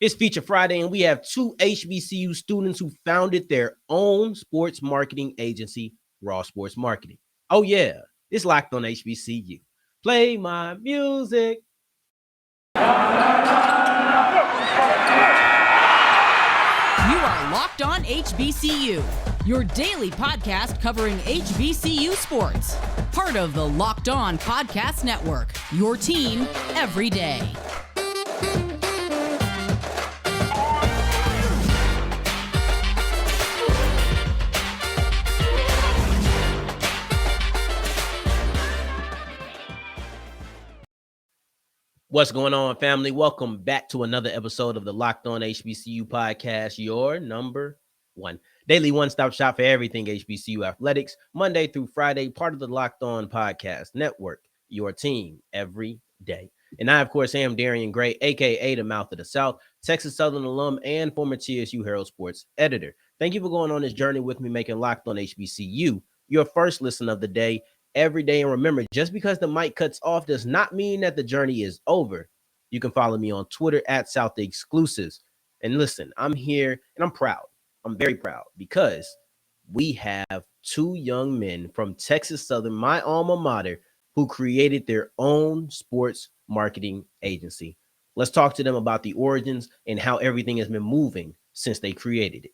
It's Feature Friday, and we have two HBCU students who founded their own sports marketing agency, Raw Sports Marketing. Oh, yeah, it's Locked on HBCU. Play my music. You are Locked on HBCU, your daily podcast covering HBCU sports. Part of the Locked On Podcast Network, your team every day. What's going on, family? Welcome back to another episode of the Locked on HBCU podcast, your number one daily one-stop shop for everything HBCU athletics, Monday through Friday, part of the Locked on Podcast Network, your team every day. And I, of course, am Darian Gray, a.k.a. the Mouth of the South, Texas Southern alum and former TSU Herald Sports editor. Thank you for going on this journey with me, making Locked on HBCU your first listen of the day every day. And remember, just because the mic cuts off does not mean that the journey is over. You can follow me on Twitter at South Exclusives. And listen, I'm here and I'm proud. I'm very proud because we have two young men from Texas Southern, my alma mater, who created their own sports marketing agency. Let's talk to them about the origins and how everything has been moving since they created it.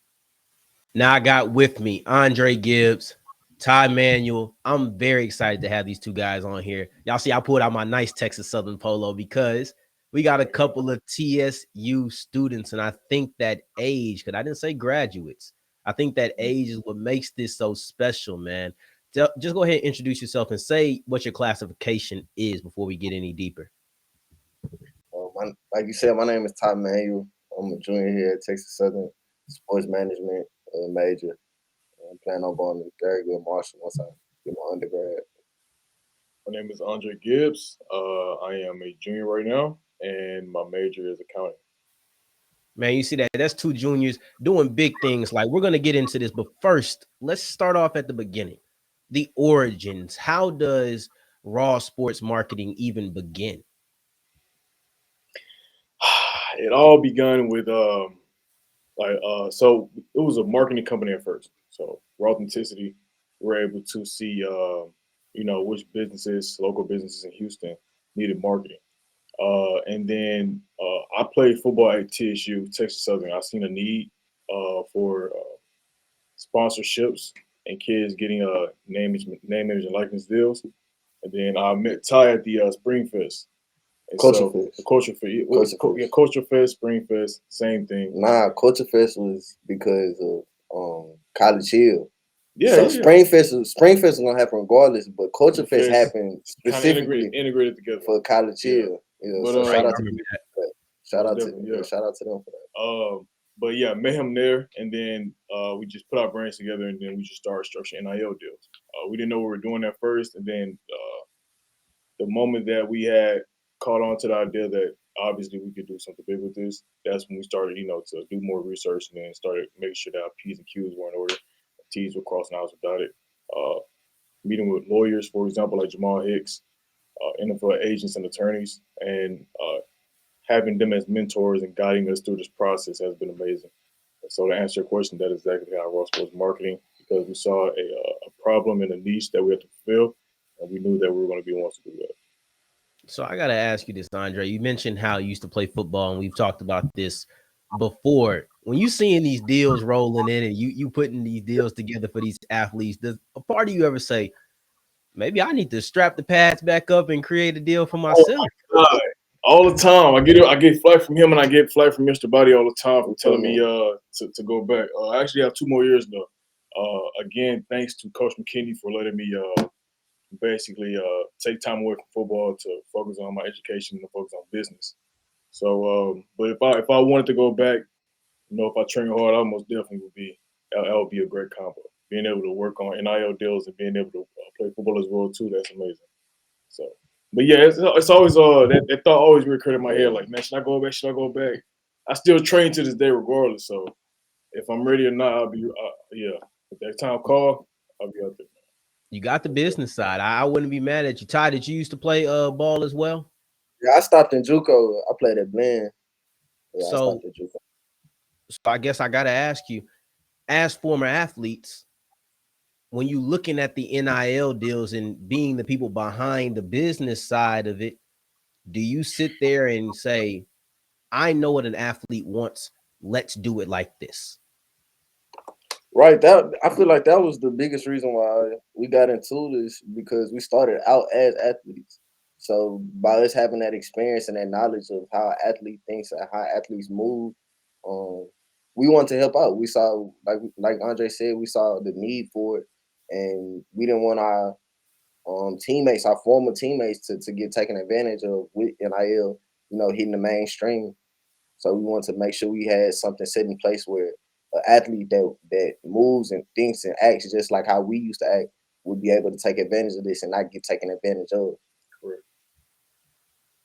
Now I got with me Andre Gibbs, Ty Manuel. I'm very excited to have these two guys on here. Y'all see, I pulled out my nice Texas Southern polo because we got a couple of TSU students, and I think that age, because I didn't say graduates, I think that age is what makes this so special, man. Just go ahead and introduce yourself and say what your classification is before we get any deeper. Like you said, my name is Ty Manuel. I'm a junior here at Texas Southern, sports management major. I'm planning on going to third grade Marshall once I get my undergrad. My name is Andre Gibbs. I am a junior right now, and my major is accounting. Man, you see that? That's two juniors doing big things. Like, we're going to get into this, but first, let's start off at the beginning. The origins. How does Raw Sports Marketing even begin? It all begun with so it was a marketing company at first. So Raw Authenticity, we're able to see which local businesses in Houston needed marketing. And then I played football at TSU, Texas Southern. I seen a need for sponsorships and kids getting name, image, and likeness deals. And then I met Ty at the Spring Fest. Culture Fest. Culture Fest, Spring Fest, same thing. Nah, Culture Fest was because of College Hill. Yeah. So Spring Fest is gonna happen regardless, but Culture Fest happened specifically integrated together for College Hill. You know, but, so shout out to them for that. But yeah, met him there, and then we just put our brains together, and then we just started structuring NIL deals. We didn't know what we were doing at first, and then the moment that we had caught on to the idea that obviously we could do something big with this, that's when we started, to do more research and then started making sure that our P's and Q's were in order, T's were crossed and I's were dotted. Meeting with lawyers, for example, like Jamal Hicks, NFL agents and attorneys, and having them as mentors and guiding us through this process has been amazing. And so to answer your question, that is exactly how Raw Sports Marketing, because we saw a problem in a niche that we had to fulfill, and we knew that we were going to be the ones to do that. So I got to ask you this, Andre. You mentioned how you used to play football, and we've talked about this before. When you seeing these deals rolling in and you putting these deals together for these athletes, does a part of you ever say, maybe I need to strap the pads back up and create a deal for myself? Oh my God. All the time. I get flack from him, and I get flack from Mr. Body all the time for telling me to go back. I actually have 2 more years though. Again, thanks to Coach McKinney for letting me basically take time away from football to focus on my education and focus on business. So, but if I wanted to go back, if I train hard, I most definitely would be a great combo. Being able to work on NIL deals and being able to play football as well too, that's amazing. So, but yeah, it's always that thought always recurred in my head, like, man, should I go back? Should I go back? I still train to this day regardless. So if I'm ready or not, I'll be If that time call, I'll be out there. You got the business side. I wouldn't be mad at you. Ty, did you used to play ball as well? Yeah, I stopped in JUCO. I played at Blinn. Yeah, I So, stopped at JUCO. so I guess I gotta ask you, as former athletes, when you looking at the NIL deals and being the people behind the business side of it, do you sit there and say, I know what an athlete wants, let's do it like this? Right. That I feel like that was the biggest reason why we got into this, because we started out as athletes. So by us having that experience and that knowledge of how an athlete thinks and how athletes move, we wanted to help out. We saw, like Andre said, we saw the need for it, and we didn't want our teammates, our former teammates, to get taken advantage of with NIL, hitting the mainstream. So we wanted to make sure we had something set in place where an athlete that moves and thinks and acts just like how we used to act would be able to take advantage of this and not get taken advantage of. Correct.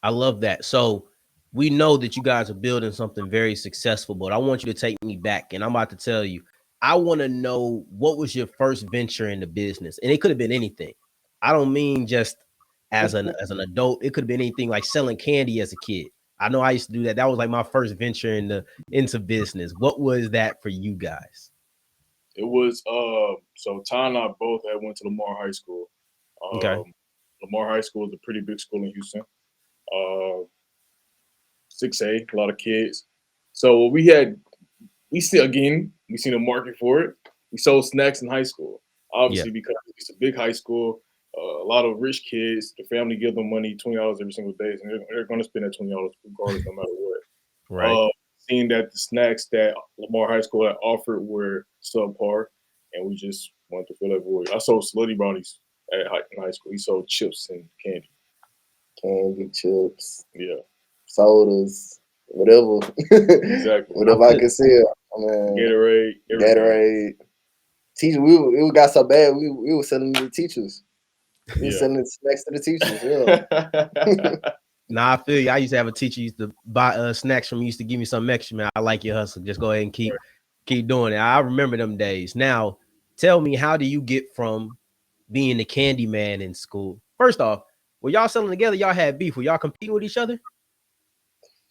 I love that. So we know that you guys are building something very successful, but I want you to take me back, and I'm about to tell you, I want to know, what was your first venture in the business? And it could have been anything. I don't mean just as an adult. It could have been anything, like selling candy as a kid. I know I used to do that. That was like my first venture into business. What was that for you guys? It was so Ty and I both had went to Lamar High School. Okay. Lamar High School is a pretty big school in Houston. 6A, a lot of kids. So we seen a market for it. We sold snacks in high school, Yeah. obviously because it's a big high school. A lot of rich kids, the family give them money, $20 every single day, and they're going to spend that $20 regardless, no matter what. Right. Seeing that the snacks that Lamar High School had offered were subpar, and we just wanted to fill that void. I sold Slutty Brownies in high school. We sold chips and candy. Candy, chips, Yeah, sodas, whatever. exactly. Whatever I could sell. I mean, Gatorade, everything. Gatorade. Teacher, it got so bad. We were selling to the teachers. We were Yeah. selling snacks to the teachers. Yeah. Nah, I feel you. I used to have a teacher used to buy snacks from me, used to give me some extra, man. I like your hustle. Just go ahead and keep doing it. I remember them days. Now, tell me, how do you get from being the candy man in school? First off, were y'all selling together? Y'all had beef. Were y'all competing with each other?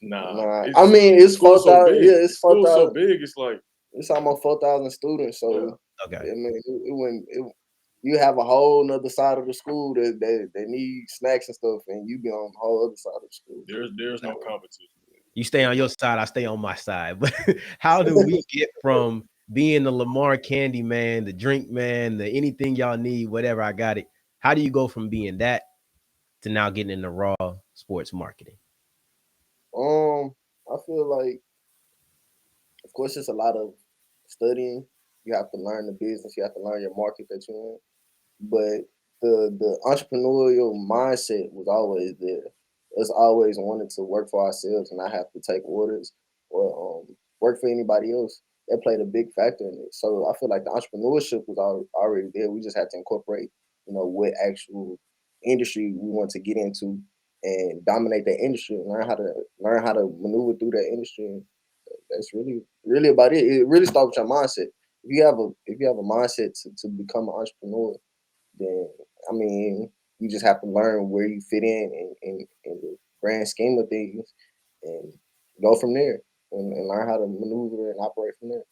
Nah, Nah, I mean it's school's so 4,000. big. Yeah, it's School's so 4,000. big. It's like It's almost 4,000 students. So Okay. I mean, it wouldn't. You have a whole nother side of the school that need snacks and stuff, and you be on the whole other side of the school. there's no competition. You stay on your side, I stay on my side. But how do we get from being the Lamar candy man, the drink man, the anything y'all need, whatever, I got it? How do you go from being that to now getting into raw sports marketing? I feel like, of course, it's a lot of studying. You have to learn the business. You have to learn your market that you're in. But the entrepreneurial mindset was always there. Us always wanted to work for ourselves and not have to take orders or work for anybody else. That played a big factor in it. So I feel like the entrepreneurship was already there. We just had to incorporate, what actual industry we want to get into and dominate that industry and learn how to maneuver through that industry. And that's really about it. It really starts with your mindset. If you have a mindset to become an entrepreneur, then I mean, you just have to learn where you fit in the grand scheme of things, and go from there, and learn how to maneuver and operate from there.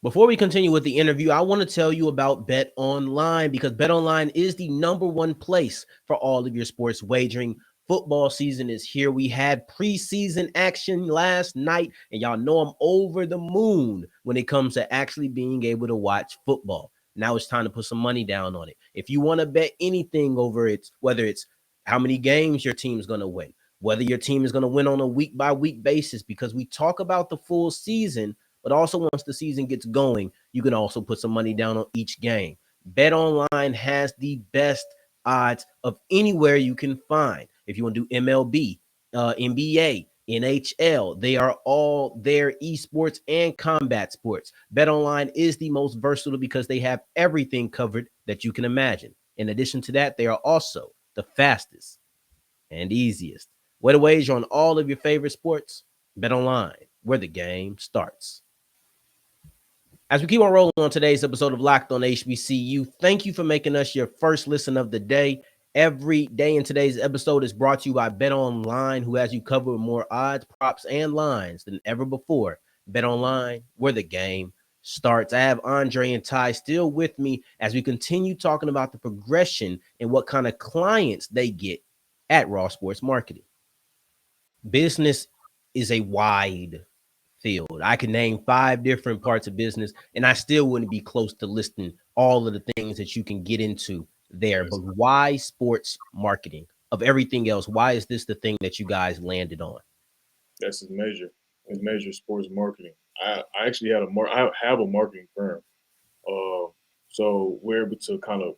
Before we continue with the interview, I want to tell you about BetOnline, because BetOnline is the #1 place for all of your sports wagering. Football season is here. We had preseason action last night, and y'all know I'm over the moon when it comes to actually being able to watch football. Now it's time to put some money down on it. If you want to bet anything over it, whether it's how many games your team's going to win, whether your team is going to win on a week-by-week basis, because we talk about the full season, but also once the season gets going, you can also put some money down on each game. BetOnline has the best odds of anywhere you can find. If you want to do MLB, NBA, NHL, they are all there, esports and combat sports. BetOnline is the most versatile because they have everything covered that you can imagine. In addition to that, they are also the fastest and easiest way to wager on all of your favorite sports. BetOnline, where the game starts. As we keep on rolling on today's episode of Locked on HBCU, thank you for making us your first listen of the day. every day. In today's episode is brought to you by BetOnline, who has you covered with more odds, props, and lines than ever before. BetOnline, where the game starts. I have Andre and Ty still with me as we continue talking about the progression and what kind of clients they get at Raw Sports Marketing. Business is a wide field. I can name 5 different parts of business, and I still wouldn't be close to listing all of the things that you can get into there. But why sports marketing? Of everything else, why is this the thing that you guys landed on? That's his major. His major sports marketing. I actually I have a marketing firm. Uh, so we're able to kind of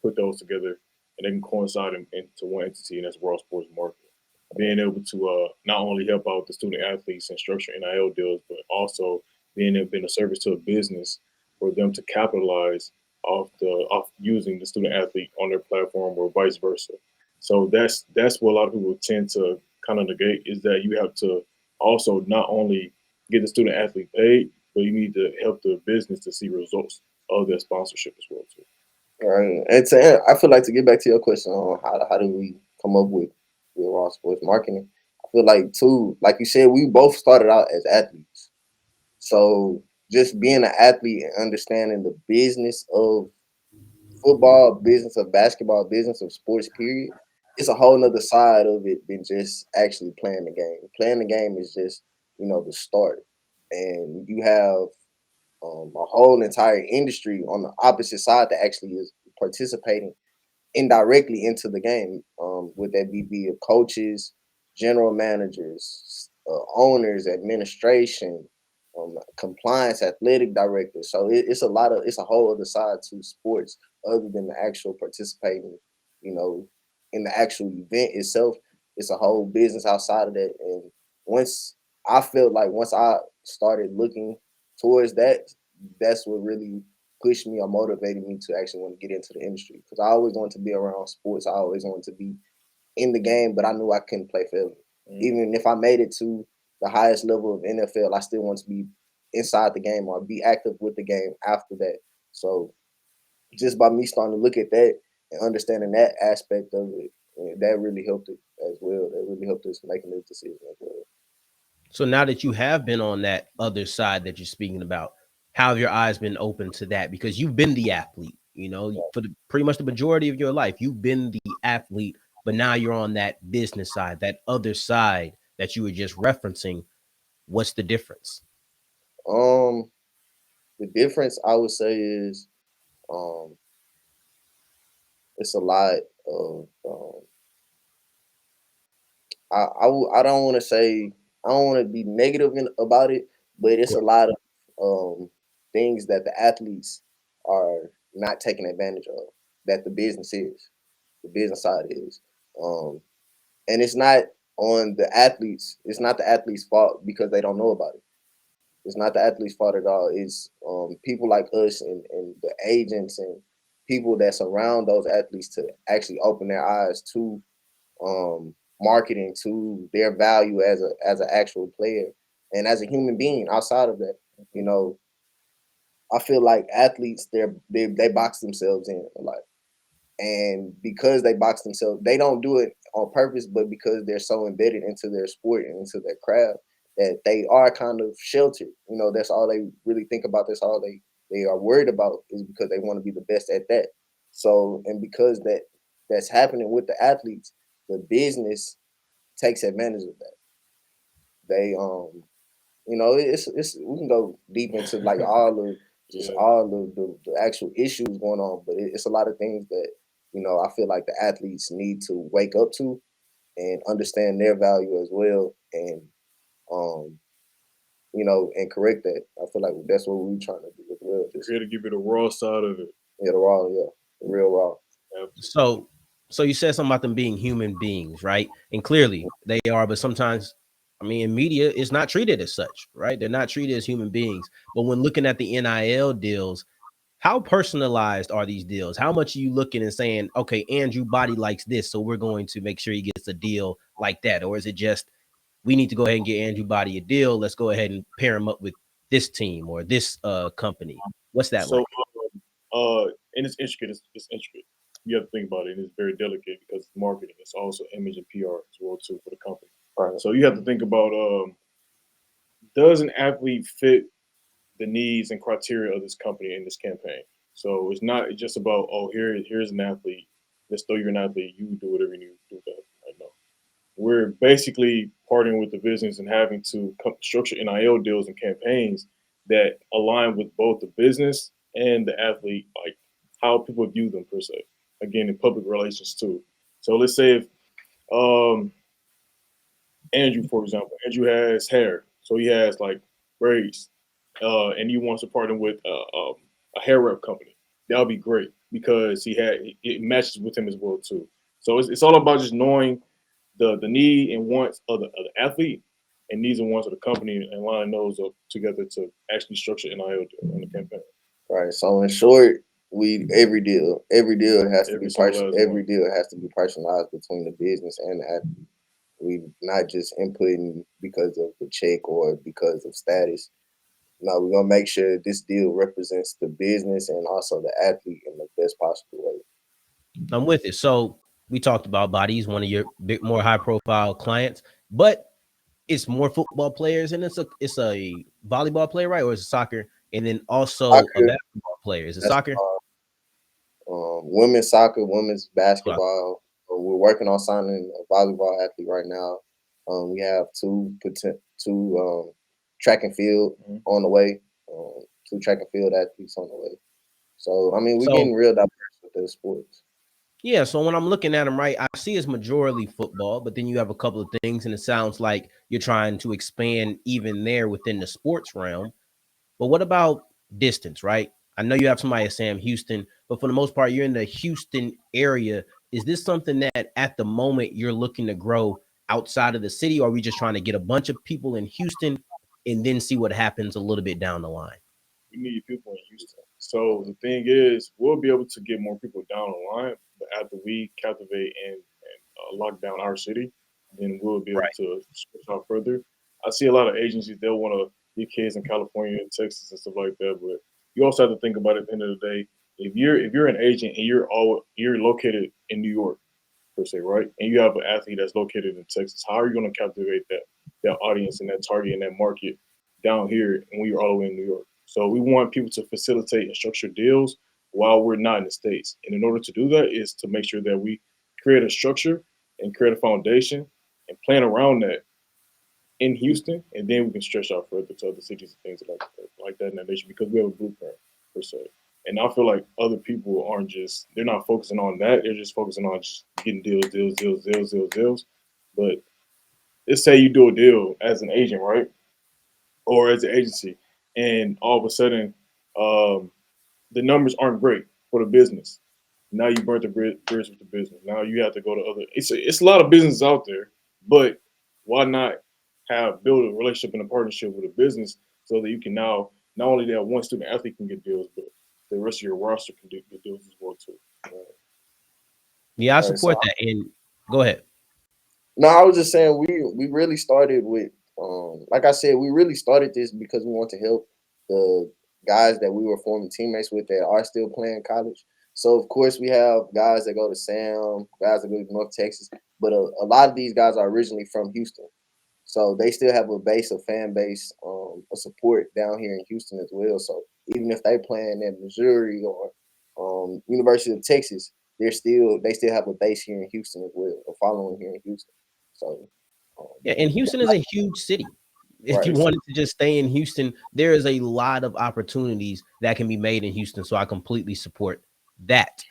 put those together and they can coincide into one entity, and that's World Sports Marketing. Being able to not only help out the student athletes and structure NIL deals, but also being able to be a service to a business for them to capitalize off using the student athlete on their platform or vice versa. So that's what a lot of people tend to kind of negate, is that you have to also not only get the student athlete paid, but you need to help the business to see results of their sponsorship as well too. Right. And I feel like, to get back to your question on how do we come up with Raw Sports Marketing, I feel like too, like you said, we both started out as athletes. So just being an athlete and understanding the business of football, business of basketball, business of sports, period, it's a whole nother side of it than just actually playing the game. Playing the game is just, the start. And you have a whole entire industry on the opposite side that actually is participating indirectly into the game. Would that be coaches, general managers, owners, administration, compliance, athletic directors. So it's a whole other side to sports other than the actual participating, you know, in the actual event itself. It's a whole business outside of that. And once I started looking towards that, that's what really pushed me or motivated me to actually want to get into the industry, because I always wanted to be around sports. I always wanted to be in the game, but I knew I couldn't play forever. Even if I made it to the highest level of NFL, I still want to be inside the game or be active with the game after that. So just by me starting to look at that and understanding that aspect of it, that really helped it as well. That really helped us making this decision as well. So now that you have been on that other side that you're speaking about, how have your eyes been open to that? Because you've been the athlete, for pretty much the majority of your life, you've been the athlete, but now you're on that business side, that other side that you were just referencing. What's the difference? Um, the difference I would say is um, it's a lot of I don't want to say, I don't want to be negative about it, but it's a lot of things that the athletes are not taking advantage of, that the business side is, and it's not on the athletes. It's not the athletes' fault because they don't know about it. It's not the athlete's fault at all. It's people like us and the agents and people that surround those athletes to actually open their eyes to marketing, to their value as an actual player and as a human being. Outside of that, you know, I feel like athletes they box themselves in a lot, and because they box themselves, they don't do it on purpose, but because they're so embedded into their sport and into their craft that they are kind of sheltered. That's all they really think about. That's all they are worried about, is because they want to be the best at that. So, and because that's happening with the athletes, the business takes advantage of that. They it's we can go deep into like all of just all of the actual issues going on, but it's a lot of things that I feel like the athletes need to wake up to and understand their value as well, and um and correct that. I feel like that's what we're trying to do as well. Just here to give you the raw side of it. Yeah, the real raw. So, you said something about them being human beings, right? And clearly they are, but sometimes, in media, it's not treated as such, right? They're not treated as human beings. But when looking at the NIL deals, how personalized are these deals? How much are you looking and saying, okay, Andrew Body likes this, so we're going to make sure he gets a deal like that? Or is it just, we need to go ahead and get Andrew Body a deal, let's go ahead and pair him up with this team or this company? What's that So, like? and it's intricate. It's intricate. you have to think about it, and it's very delicate because it's marketing. It's also image and PR as well too for the company. Right. So you have to think about does an athlete fit the needs and criteria of this company in this campaign? So it's not just about here's an athlete. Let's throw you an athlete. You do whatever you need to do with that. Right now, we're basically partnering with the business and having to structure NIL deals and campaigns that align with both the business and the athlete, like how people view them per se. Again, in public relations too. So let's say if um, Andrew, for example, Andrew has hair, so he has like braids, and he wants to partner with a hair rep company. That would be great because it matches with him as well too. So it's all about just knowing the need and wants of the athlete and needs and wants of the company and lining those up together to actually structure an NIL deal in the campaign. Right. So in short, we every deal has to be Every single last every one. deal has to be personalized between the business and the athlete. We not just inputting because of the check or because of status. No, we're gonna make sure this deal represents the business and also the athlete in the best possible way. I'm with it. So we talked about Bodies, one of your big, more high profile clients, but it's more football players and it's a volleyball player, right? Or it's soccer, and then also a Soccer, basketball player. Is it soccer? basketball, women's soccer, women's basketball. We're working on signing a volleyball athlete right now. We have two track and field Mhm. on the way. Two track and field athletes on the way. So I mean, we're So getting real diverse with the sports. yeah, so when I'm looking at them, right, I see it's majorly football, but then you have a couple of things, and it sounds like you're trying to expand even there within the sports realm. But what about distance, right? I know you have somebody at Sam Houston, but for the most part, you're in the Houston area. Is this something that at the moment you're looking to grow outside of the city, or are we just trying to get a bunch of people in Houston and then see what happens a little bit down the line? We need people in Houston. So the thing is, we'll be able to get more people down the line, but after we captivate and lock down our city, then we'll be able Right. to switch out further. I see a lot of agencies they'll want to get kids in California and Texas and stuff like that, but you also have to think about it at the end of the day. If you're an agent and you're located in New York per se, right? And you have an athlete that's located in Texas, how are you going to captivate that audience and that target and that market down here and when you're all the way in New York? So we want people to facilitate and structure deals while we're not in the States. And in order to do that is to make sure that we create a structure and create a foundation and plan around that in Houston, and then we can stretch out further to other cities and things like that in that nation because we have a blueprint per se. And I feel like other people they're not focusing on that. They're just focusing on just getting deals. But let's say you do a deal as an agent, right? Or as an agency, and all of a sudden, um, the numbers aren't great for the business. Now you burnt the bridge with the business. Now you have to go to other. It's a lot of businesses out there, but why not build a relationship and a partnership with a business so that you can now not only that one student athlete can get deals, but the rest of your roster can get deals as well too. Yeah, I All right, so support that. And go ahead. no, I was just saying we really started with like I said, we really started this because we want to help the guys that we were forming teammates with that are still playing college. So of course we have guys that go to Sam, guys that go to North Texas, but a lot of these guys are originally from Houston. So they still have a base of fan base, of support down here in Houston as well. So even if they playing at Missouri or University of Texas, they still have a base here in Houston as well, a following here in Houston. So um, Yeah, and Houston is a huge city. If you right, wanted to just stay in Houston, there is a lot of opportunities that can be made in Houston. So I completely support that.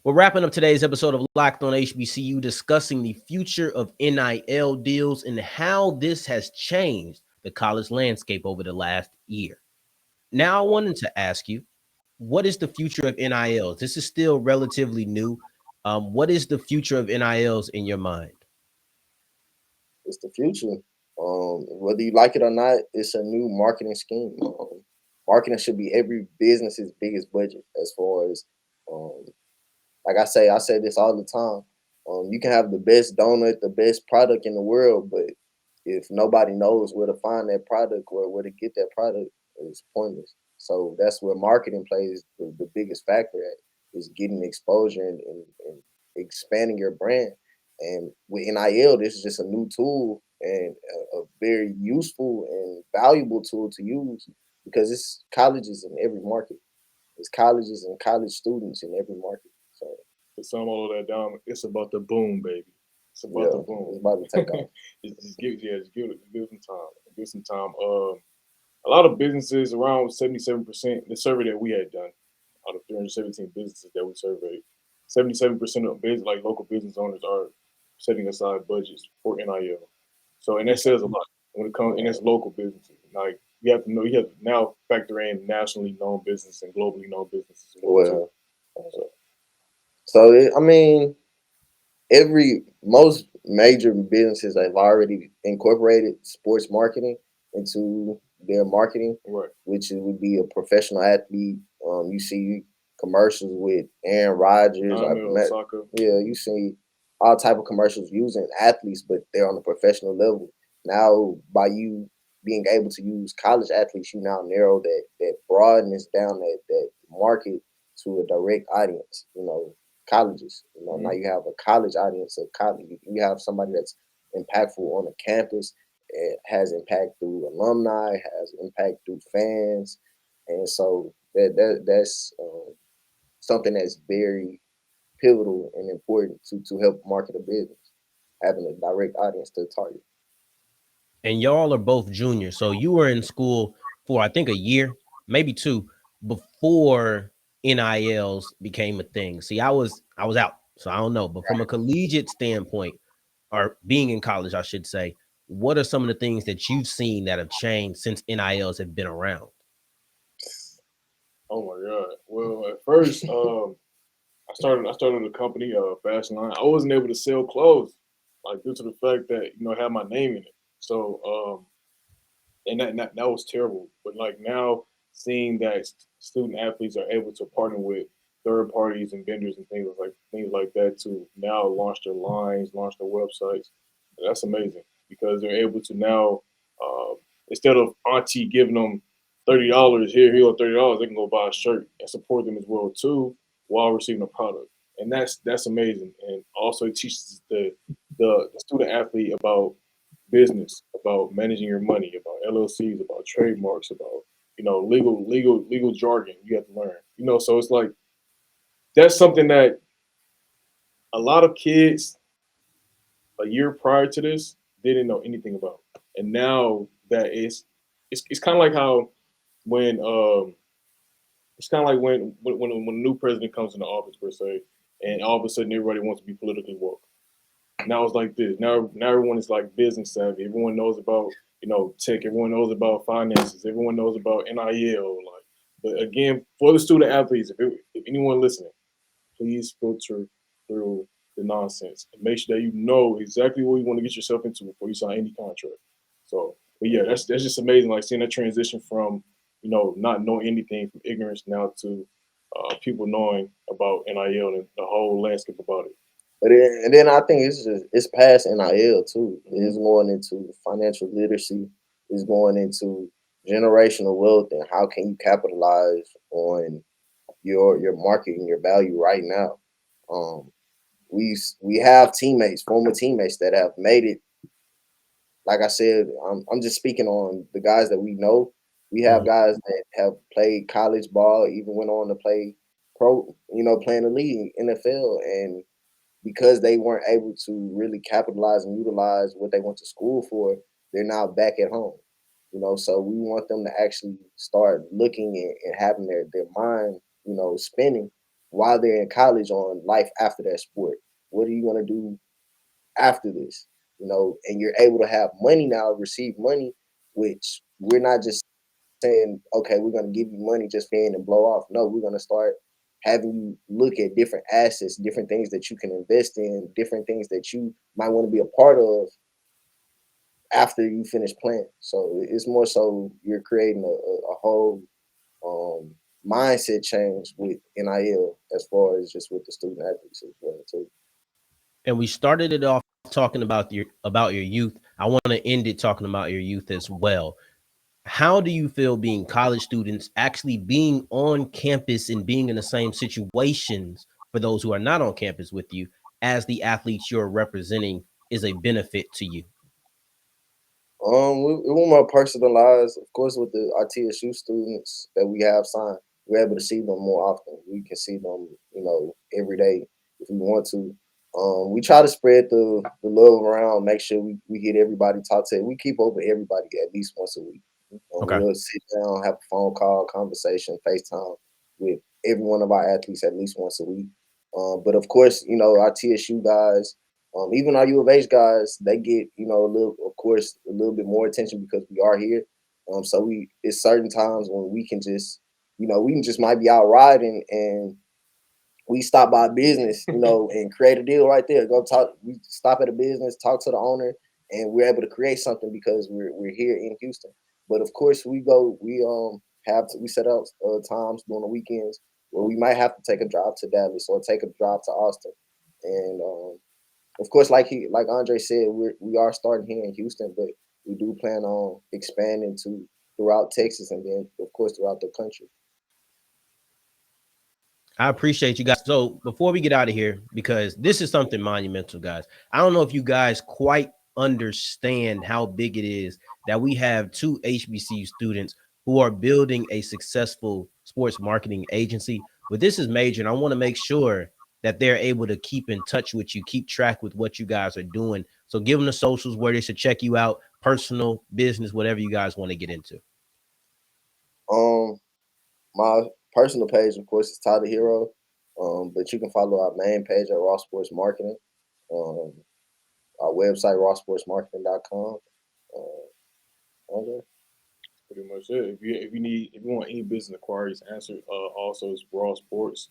We're wrapping up today's episode of Locked on HBCU, discussing the future of NIL deals and how this has changed the college landscape over the last year. Now, I wanted to ask you, what is the future of NILs? This is still relatively new. What is the future of NILs in your mind? it's the future. Whether you like it or not, it's a new marketing scheme. Marketing should be every business's biggest budget as far as um, like I say this all the time. You can have the best donut, the best product in the world, but if nobody knows where to find that product or where to get that product, it's pointless. So that's where marketing plays the biggest factor at. is getting exposure and expanding your brand. And with NIL, this is just a new tool and a very useful and valuable tool to use because it's colleges in every market. It's colleges and college students in every market. So to sum all of that down, it's about the boom, baby. It's about yeah, the boom. it's about to take off. Just give it some time. Give it some time. A lot of businesses, around 77%, the survey that we had done, out of 317 businesses that we surveyed, 77% of like local business owners are setting aside budgets for NIL. So, and that says a lot when it comes, and it's local businesses. Like you have to now factor in nationally known business and globally known businesses as well too. Well, So, I mean, most major businesses have already incorporated sports marketing into their marketing, right. which would be a professional athlete. You see commercials with Aaron Rodgers. Soccer. Yeah, you see all type of commercials using athletes, but they're on a professional level. Now, by you being able to use college athletes, you now narrow that broadness down that market to a direct audience. Colleges. Now you have a college audience of college. You have somebody that's impactful on the campus. It has impact through alumni, has impact through fans, and so that's something that's very pivotal and important to help market a business, having a direct audience to target. And y'all are both juniors, so you were in school for I think a year, maybe two, before NILs became a thing. See, I was out, so I don't know. But from a collegiate standpoint, or being in college, I should say, what are some of the things that you've seen that have changed since NILs have been around? Oh my god. Well, at first, I started a company, fashion line. I wasn't able to sell clothes, like due to the fact that I had my name in it. So and that was terrible. But like now, seeing that student athletes are able to partner with third parties and vendors and things like that to now launch their lines, launch their websites, that's amazing because they're able to now uh, instead of auntie giving them $30 here, $30, they can go buy a shirt and support them as well too while receiving a product. And that's amazing. And also it teaches the student athlete about business, about managing your money, about LLCs, about trademarks, about legal jargon you have to learn. So it's like that's something that a lot of kids a year prior to this didn't know anything about, and now that it's kind of like how when it's kind of like when a new president comes into office per se, and all of a sudden everybody wants to be politically woke. Now it's like this. Now everyone is like business savvy. Everyone knows about tech. Everyone knows about finances. Everyone knows about NIL. Like, but again, for the student athletes, if anyone listening, please filter through the nonsense and make sure that you know exactly what you want to get yourself into before you sign any contract. So, but yeah, that's just amazing. Like seeing that transition from not knowing anything from ignorance now to people knowing about NIL and the whole landscape about it. And then I think it's past NIL too. It's going into financial literacy. It's going into generational wealth and how can you capitalize on your market and your value right now. Um, we have former teammates that have made it. Like I said, I'm just speaking on the guys that we know. We have guys that have played college ball, even went on to play pro, playing the league, NFL, and because they weren't able to really capitalize and utilize what they went to school for, they're now back at home. So we want them to actually start looking and having their mind, spinning while they're in college on life after that sport. What are you going to do after this? And you're able to have money now, receive money, which we're not just saying, okay, we're going to give you money just paying and blow off. No, we're going to start having you look at different assets, different things that you can invest in, different things that you might want to be a part of after you finish playing. So it's more so you're creating a whole mindset change with NIL as far as just with the student athletes as well too. And we started it off talking about your youth. I want to end it talking about your youth as well. how do you feel being college students actually being on campus and being in the same situations for those who are not on campus with you as the athletes you're representing is a benefit to you? We want more personalized, of course, with our TSU students that we have signed. We're able to see them more often. We can see them, every day if we want to. We try to spread the love around, make sure we get everybody talk to. We keep over everybody at least once a week. Okay. We'll sit down, have a phone call, conversation, FaceTime with every one of our athletes at least once a week. But of course, our TSU guys, even our U of H guys, they get, a little bit more attention because we are here. So it's certain times when we can just, we can just might be out riding and we stop by a business, and create a deal right there. Go talk. We stop at a business, talk to the owner, and we're able to create something because we're here in Houston. But of course, we set out times during the weekends where we might have to take a drive to Dallas or take a drive to Austin, and of course, like Andre said, we are starting here in Houston, but we do plan on expanding to throughout Texas and then of course throughout the country. I appreciate you guys. So before we get out of here, because this is something monumental, guys, I don't know if you guys quite understand how big it is that we have two HBCU students who are building a successful sports marketing agency. But this is major, and I want to make sure that they're able to keep in touch with you, keep track with what you guys are doing. So give them the socials where they should check you out, personal, business, whatever you guys want to get into. Um, my personal page, of course, is Tyler Hero. But you can follow our main page at Raw Sports Marketing. Um, our website, rawsportsmarketing.com. Okay. Pretty much it. If you want any business inquiries answered, also it's raw sports,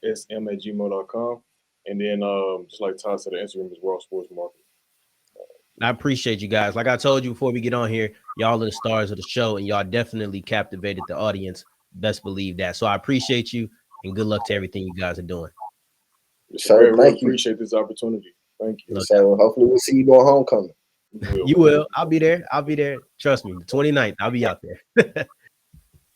sm@gmail.com. And then just like Todd said, the Instagram is raw sports marketing. I appreciate you guys. Like I told you before we get on here, y'all are the stars of the show, and y'all definitely captivated the audience. Best believe that. So I appreciate you, and good luck to everything you guys are doing. So We thank you. appreciate this opportunity. Thank you. No So hopefully we'll see you during homecoming. You will. I'll be there. I'll be there. Trust me. The 29th, I'll be out there.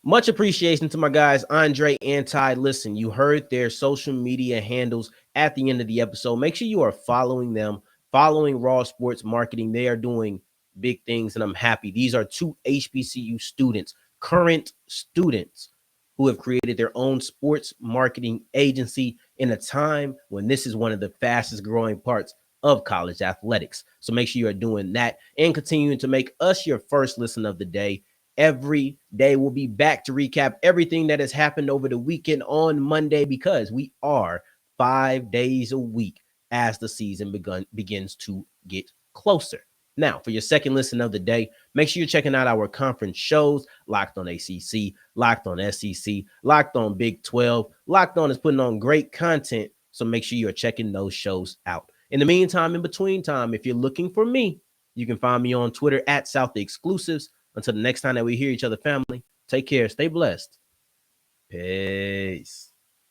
Much appreciation to my guys, Andre and Ty. Listen, you heard their social media handles at the end of the episode. Make sure you are following them, following Raw Sports Marketing. They are doing big things, and I'm happy. These are two HBCU students, current students, who have created their own sports marketing agency in a time when this is one of the fastest growing parts of college athletics. So make sure you are doing that and continuing to make us your first listen of the day. Every day we'll be back to recap everything that has happened over the weekend on Monday, because we are 5 days a week as the season begins to get closer. Now, for your second listen of the day, make sure you're checking out our conference shows: Locked on ACC, Locked on SEC, Locked on Big 12. Locked on is putting on great content, so make sure you're checking those shows out. In the meantime, in between time, if you're looking for me, you can find me on Twitter at South Exclusives. Until the next time that we hear each other, family, take care, stay blessed. Peace.